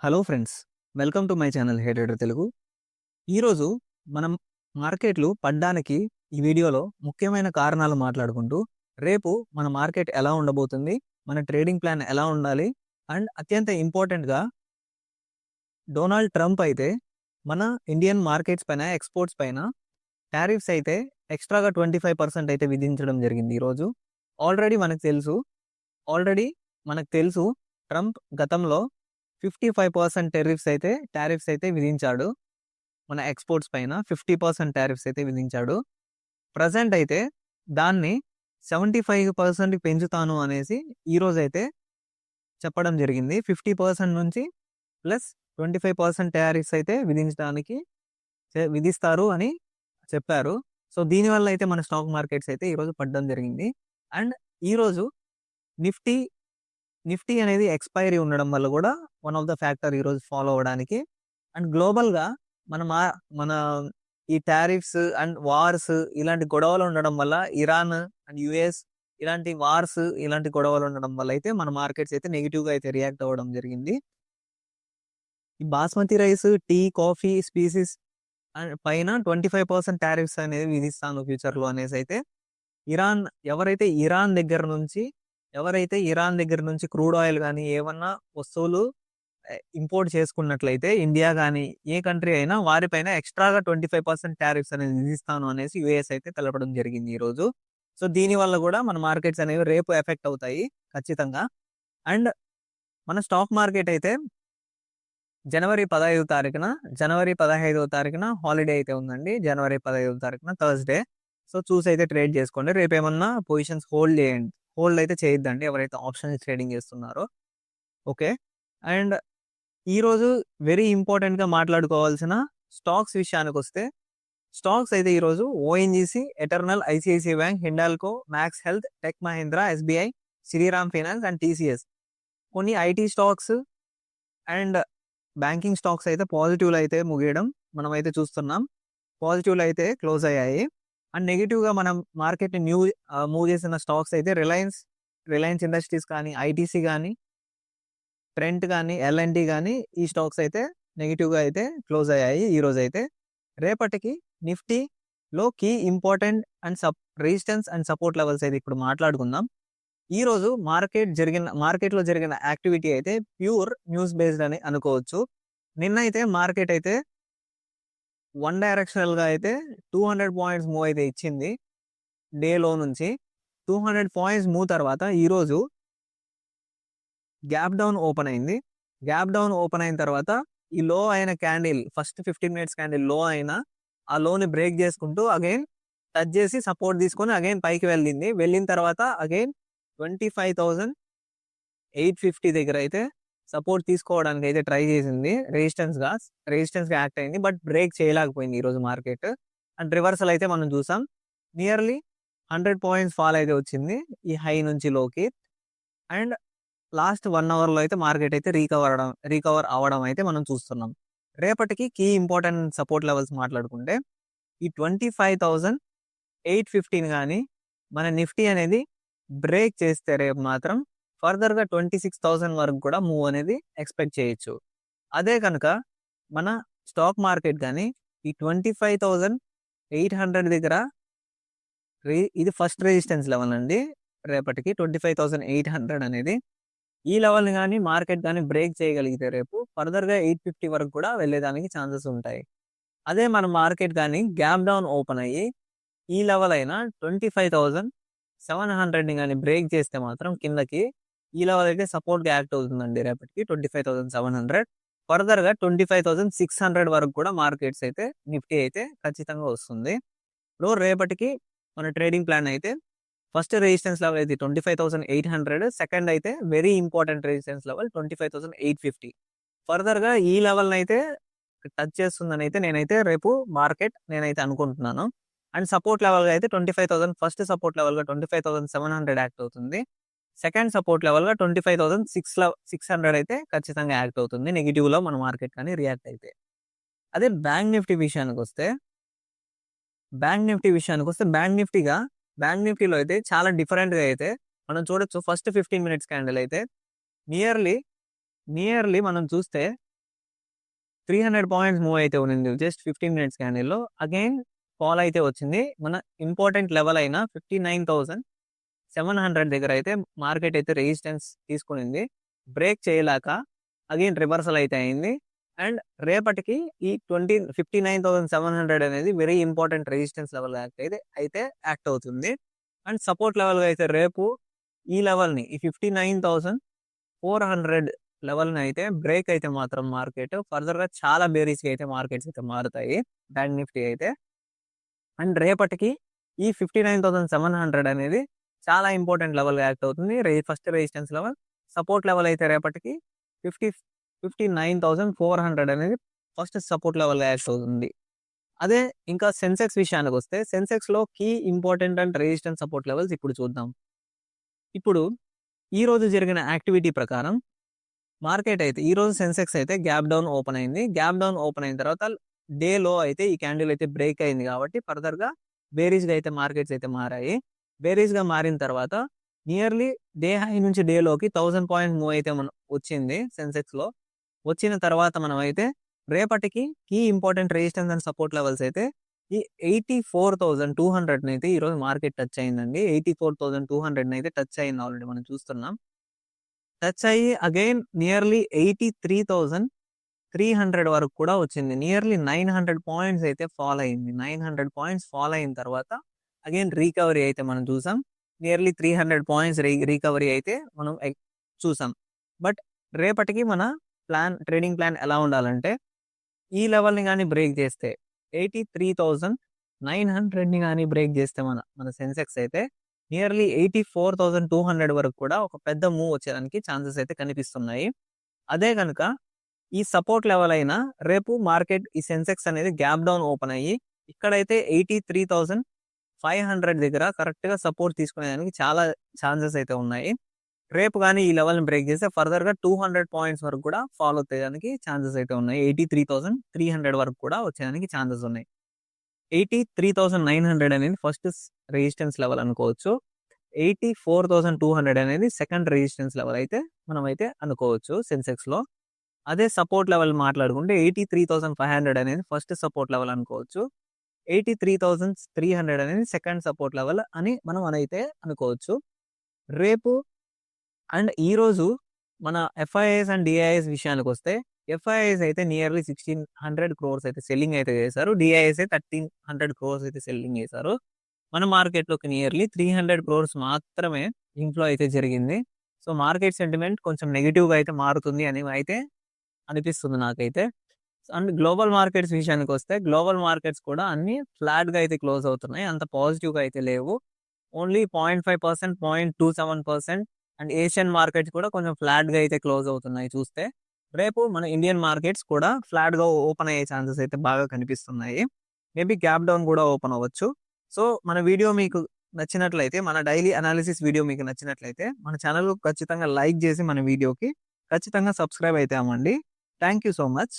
Hello friends, welcome to my channel hey trader Telugu. ఈరోజు మనం మార్కెట్లు పడ్డానికి ఈ వీడియోలో ముఖ్యమైన కారణాలు మాట్లాడుకుంటూ, రేపు మన మార్కెట్ ఎలా ఉండబోతుంది, మన ట్రేడింగ్ ప్లాన్ ఎలా ఉండాలి, అండ్ అత్యంత ఇంపార్టెంట్గా డొనాల్డ్ ట్రంప్ అయితే మన ఇండియన్ మార్కెట్స్ పైన, ఎక్స్పోర్ట్స్ పైన టారిఫ్స్ అయితే ఎక్స్ట్రాగా 25% అయితే విధించడం జరిగింది ఈరోజు. ఆల్రెడీ మనకు తెలుసు ట్రంప్ గతంలో 55% టారిఫ్స్ అయితే విధించాడు. మన ఎక్స్పోర్ట్స్ పైన 50% టారిఫ్స్ అయితే విధించాడు. ప్రజెంట్ అయితే దాన్ని 75% పెంచుతాను అనేసి ఈరోజు అయితే చెప్పడం జరిగింది. 50% నుంచి ప్లస్ 25% టారిఫ్స్ అయితే విధిస్తారు అని చెప్పారు. సో దీనివల్ల అయితే మన స్టాక్ మార్కెట్స్ అయితే ఈరోజు పడడం జరిగింది. అండ్ ఈరోజు నిఫ్టీ అనేది ఎక్స్పైరీ ఉండడం వల్ల కూడా వన్ ఆఫ్ ద ఫ్యాక్టర్ ఈరోజు ఫాలో అవ్వడానికి. అండ్ గ్లోబల్గా మన ఈ టారిఫ్స్ అండ్ వార్స్ ఇలాంటి గొడవలు ఉండడం వల్ల, ఇరాన్ అండ్ యుఎస్ ఇలాంటి గొడవలు ఉండడం వల్ల అయితే మన మార్కెట్స్ అయితే నెగిటివ్గా అయితే రియాక్ట్ అవ్వడం జరిగింది. ఈ basmati rice, tea, coffee spices పైన 25% టారిఫ్స్ అనేది విధిస్తాను ఫ్యూచర్లో అనేసి అయితే ఎవరైతే ఇరాన్ దగ్గర నుంచి క్రూడ్ ఆయిల్ కానీ ఏమన్నా వస్తువులు ఇంపోర్ట్ చేసుకున్నట్లయితే, ఇండియా కానీ ఏ కంట్రీ అయినా వారిపైన ఎక్స్ట్రాగా 25% టారిఫ్స్ అనేది విధిస్తాను అనేసి యుఎస్ అయితే తెలపడం జరిగింది ఈరోజు. సో దీనివల్ల కూడా మన మార్కెట్స్ అనేవి రేపు ఎఫెక్ట్ అవుతాయి ఖచ్చితంగా. అండ్ మన స్టాక్ మార్కెట్ అయితే జనవరి 15వ తారీఖున హాలిడే అయితే ఉందండి. జనవరి 15వ తారీఖున థర్స్డే. సో చూసి అయితే ట్రేడ్ చేసుకోండి. రేపు ఏమన్నా పొజిషన్స్ హోల్డ్ అయితే చేయొద్దండి ఎవరైతే ఆప్షన్స్ ట్రేడింగ్ చేస్తున్నారో. ఓకే. అండ్ ఈరోజు వెరీ ఇంపార్టెంట్గా మాట్లాడుకోవాల్సిన స్టాక్స్ విషయానికి వస్తే, స్టాక్స్ అయితే ఈరోజు ONGC, Eternal, ICICI Bank, Hindalco, Max Health, Tech Mahindra, SBI, Shriram Finance and TCS, కొన్ని IT stocks and banking stocks అయితే పాజిటివ్లో అయితే ముగియడం మనం అయితే చూస్తున్నాం. పాజిటివ్లో అయితే క్లోజ్ అయ్యాయి. అండ్ నెగిటివ్గా మనం మార్కెట్ని మూవ్ చేసిన స్టాక్స్ అయితే రిలయన్స్ ఇండస్ట్రీస్ కానీ, ఐటీసీ కానీ, ట్రెంట్ కానీ, ఎల్ఎన్టీ కానీ, ఈ స్టాక్స్ అయితే నెగిటివ్గా అయితే క్లోజ్ అయ్యాయి ఈరోజు అయితే. రేపటికి నిఫ్టీలో key important and resistance and support levels అయితే ఇప్పుడు మాట్లాడుకుందాం. ఈరోజు మార్కెట్లో జరిగిన యాక్టివిటీ అయితే ప్యూర్ న్యూస్ బేస్డ్ అని అనుకోవచ్చు. నిన్న అయితే మార్కెట్ అయితే వన్ డైరెక్షనల్గా అయితే 200 పాయింట్స్ మూవ్ అయితే ఇచ్చింది. డేలో నుంచి 200 పాయింట్స్ మూవ్ తర్వాత ఈరోజు గ్యాప్ డౌన్ ఓపెన్ అయింది. గ్యాప్ డౌన్ ఓపెన్ అయిన తర్వాత ఈ లో అయిన క్యాండిల్, ఫస్ట్ 15 మినిట్స్ క్యాండిల్ లో అయినా ఆ లోని బ్రేక్ చేసుకుంటూ అగైన్ టచ్ చేసి సపోర్ట్ తీసుకొని అగైన్ పైకి వెళ్ళిన తర్వాత అగైన్ 25,850 దగ్గర అయితే సపోర్ట్ తీసుకోవడానికి అయితే ట్రై చేసింది. రెసిస్టెన్స్గా యాక్ట్ అయింది. బట్ బ్రేక్ చేయలేకపోయింది ఈరోజు మార్కెట్. అండ్ రివర్సల్ అయితే మనం చూసాం. నియర్లీ 100 పాయింట్స్ ఫాల్ అయితే వచ్చింది ఈ హై నుంచి లోకి. అండ్ లాస్ట్ 1 అవర్లో అయితే మార్కెట్ అయితే రీకవర్ అవ్వడం అయితే మనం చూస్తున్నాం. రేపటికి కీ ఇంపార్టెంట్ సపోర్ట్ లెవెల్స్ మాట్లాడుకుంటే, ఈ 25,815 కానీ మన నిఫ్టీ అనేది బ్రేక్ చేస్తే రేపు మాత్రం ఫర్దర్గా 26,000 వరకు కూడా మూవ్ అనేది ఎక్స్పెక్ట్ చేయొచ్చు. అదే కనుక మన స్టాక్ మార్కెట్ కానీ ఈ 25,800 దగ్గర ఇది ఫస్ట్ రెసిస్టెన్స్ లెవెల్ అండి. రేపటికి 25,800 అనేది ఈ లెవెల్ని కానీ మార్కెట్ కానీ బ్రేక్ చేయగలిగితే రేపు ఫర్దర్గా 850 వరకు కూడా వెళ్ళేదానికి ఛాన్సెస్ ఉంటాయి. అదే మన మార్కెట్ కానీ గ్యాప్ డౌన్ ఓపెన్ అయ్యి ఈ లెవెల్ అయినా 25,700ని కానీ బ్రేక్ చేస్తే మాత్రం కిందకి ఈ లెవెల్ అయితే సపోర్ట్గా యాక్ట్ అవుతుందండి. రేపటికి 25,700 ఫర్దర్గా 25,600 వరకు కూడా మార్కెట్స్ అయితే నిఫ్టీ అయితే ఖచ్చితంగా వస్తుంది. ఇప్పుడు రేపటికి మన ట్రేడింగ్ ప్లాన్ అయితే ఫస్ట్ రెసిస్టెన్స్ లెవెల్ అయితే 25,800, సెకండ్ అయితే వెరీ ఇంపార్టెంట్ రెసిస్టెన్స్ లెవెల్ 25,850. ఫర్దర్గా ఈ లెవెల్ని అయితే టచ్ చేస్తుందని అయితే రేపు మార్కెట్ నేనైతే అనుకుంటున్నాను. అండ్ సపోర్ట్ లెవెల్గా అయితే 25,000, ఫస్ట్ సపోర్ట్ లెవెల్గా 25,700 యాక్ట్ అవుతుంది. సెకండ్ సపోర్ట్ లెవెల్గా 25,600 అయితే ఖచ్చితంగా యాక్ట్ అవుతుంది నెగిటివ్లో మన మార్కెట్ కానీ రియాక్ట్ అయితే. అదే బ్యాంక్ నిఫ్టీ విషయానికి వస్తే బ్యాంక్ నిఫ్టీలో అయితే చాలా డిఫరెంట్గా అయితే మనం చూడొచ్చు. ఫస్ట్ 15 మినిట్స్ క్యాండిల్ అయితే నియర్లీ మనం చూస్తే 300 పాయింట్స్ మూవ్ అయితే ఉన్నింది జస్ట్ 15 మినిట్స్ క్యాండిల్లో. అగైన్ ఫాల్ అయితే వచ్చింది. మన ఇంపార్టెంట్ లెవెల్ అయిన 59,700 దగ్గర అయితే మార్కెట్ అయితే రెసిస్టెన్స్ తీసుకునింది. బ్రేక్ చేయలేక అగైన్ రివర్సల్ అయితే అయింది. అండ్ రేపటికి ఈ 59,700 అనేది వెరీ ఇంపార్టెంట్ రెసిస్టెన్స్ లెవెల్ అయితే యాక్ట్ అవుతుంది. అండ్ సపోర్ట్ లెవెల్గా అయితే రేపు ఈ లెవెల్ని ఈ 59,400 లెవెల్ని అయితే బ్రేక్ అయితే మాత్రం మార్కెట్ ఫర్దర్గా చాలా బేరీస్గా అయితే మార్కెట్స్ అయితే మారుతాయి. బ్యాంక్ నిఫ్టీ అయితే. అండ్ రేపటికి ఈ 59,700 అనేది చాలా ఇంపార్టెంట్ లెవెల్గా యాక్ట్ అవుతుంది. First resistance level. Support level అయితే రేపటికి 59,400 అనేది ఫస్ట్ సపోర్ట్ లెవెల్గా యాక్ట్ అవుతుంది. అదే ఇంకా సెన్సెక్స్ విషయానికి వస్తే సెన్సెక్స్లో key important and resistance support levels ఇప్పుడు చూద్దాం. ఇప్పుడు ఈ రోజు జరిగిన యాక్టివిటీ ప్రకారం మార్కెట్ అయితే ఈ రోజు సెన్సెక్స్ అయితే గ్యాప్ డౌన్ ఓపెన్ అయింది. గ్యాప్ డౌన్ ఓపెన్ అయిన తర్వాత డే లో అయితే ఈ క్యాండిల్ అయితే బ్రేక్ అయింది కాబట్టి ఫర్దర్గా బేరీస్గా అయితే మార్కెట్స్ అయితే మారాయి. బేరీస్గా మారిన తర్వాత నియర్లీ డే హై నుంచి డే లోకి 1000 పాయింట్స్ మూవ్ అయితే మనం వచ్చింది సెన్సెక్స్ లో. వచ్చిన తర్వాత మనం అయితే రేపటికి key important resistance and support levels అయితే ఈ 84,200 అయితే ఈరోజు మార్కెట్ టచ్ అయిందండి. 84,200 అయితే టచ్ అయింది ఆల్రెడీ మనం చూస్తున్నాం. టచ్ అయ్యి అగైన్ నియర్లీ 83,300 వరకు కూడా వచ్చింది. నియర్లీ 900 పాయింట్స్ అయితే ఫాల్ అయింది. 900 పాయింట్స్ ఫాల్ అయిన తర్వాత అగైన్ రికవరీ అయితే మనం చూసాం. నియర్లీ 300 పాయింట్స్ రికవరీ అయితే మనం చూసాం. బట్ రేపటికి మన ట్రేడింగ్ ప్లాన్ ఎలా ఉండాలంటే ఈ లెవెల్ని కానీ బ్రేక్ చేస్తే 83,900ని కానీ బ్రేక్ చేస్తే మన సెన్సెక్స్ అయితే నియర్లీ 84,200 వరకు కూడా ఒక పెద్ద మూవ్ వచ్చేదానికి ఛాన్సెస్ అయితే కనిపిస్తున్నాయి. అదే కనుక ఈ సపోర్ట్ లెవెల్ అయినా రేపు మార్కెట్ ఈ సెన్సెక్స్ అనేది గ్యాప్ డౌన్ ఓపెన్ అయ్యి ఇక్కడైతే 83,500 దగ్గర కరెక్ట్గా సపోర్ట్ తీసుకునేదానికి చాలా ఛాన్సెస్ అయితే ఉన్నాయి. రేపు కానీ ఈ లెవెల్ని బ్రేక్ చేస్తే ఫర్దర్గా 200 పాయింట్స్ వరకు కూడా ఫాలో అవుతానికి ఛాన్సెస్ అయితే ఉన్నాయి. 83,300 వరకు కూడా వచ్చేదానికి ఛాన్సెస్ ఉన్నాయి. 83,900 అనేది ఫస్ట్ రెసిస్టెన్స్ లెవెల్ అనుకోవచ్చు. 84,200 అనేది సెకండ్ రెసిస్టెన్స్ లెవెల్ అయితే మనం అయితే అనుకోవచ్చు సెన్సెక్స్ లో. అదే సపోర్ట్ లెవెల్ మాట్లాడుకుంటే 83,500 అనేది ఫస్ట్ సపోర్ట్ లెవెల్ అనుకోవచ్చు. 83,300 అనేది సెకండ్ సపోర్ట్ లెవెల్ అని మనం అయితే అనుకోవచ్చు. రేపు అండ్ ఈరోజు మన ఎఫ్ఐఐస్ అండ్ డిఐఎస్ విషయానికి వస్తే ఎఫ్ఐఐస్ అయితే నియర్లీ 1,600 crores అయితే సెల్లింగ్ అయితే చేశారు. డిఐఎస్ అయితే 1,300 crores అయితే సెల్లింగ్ చేశారు. మన మార్కెట్లోకి నియర్లీ 300 crores మాత్రమే ఇన్ఫ్లో అయితే జరిగింది. సో మార్కెట్ సెంటిమెంట్ కొంచెం నెగిటివ్గా అయితే మారుతుంది అని అయితే అనిపిస్తుంది నాకైతే. అండ్ గ్లోబల్ మార్కెట్స్ విషయానికి వస్తే గ్లోబల్ మార్కెట్స్ కూడా అన్ని ఫ్లాట్గా అయితే క్లోజ్ అవుతున్నాయి. అంత పాజిటివ్గా అయితే లేవు. ఓన్లీ 0.5%, 0.27%. అండ్ ఏషియన్ మార్కెట్స్ కూడా కొంచెం ఫ్లాట్గా అయితే క్లోజ్ అవుతున్నాయి చూస్తే. రేపు మన ఇండియన్ మార్కెట్స్ కూడా ఫ్లాట్గా ఓపెన్ అయ్యే ఛాన్సెస్ అయితే బాగా కనిపిస్తున్నాయి. మేబీ గ్యాప్ డౌన్ కూడా ఓపెన్ అవ్వచ్చు. సో మన వీడియో మీకు నచ్చినట్లయితే, మన డైలీ అనాలిసిస్ వీడియో మీకు నచ్చినట్లయితే మన ఛానల్ ఖచ్చితంగా లైక్ చేసి మన వీడియోకి ఖచ్చితంగా సబ్స్క్రైబ్ అయితే అవ్వండి. Thank you so much.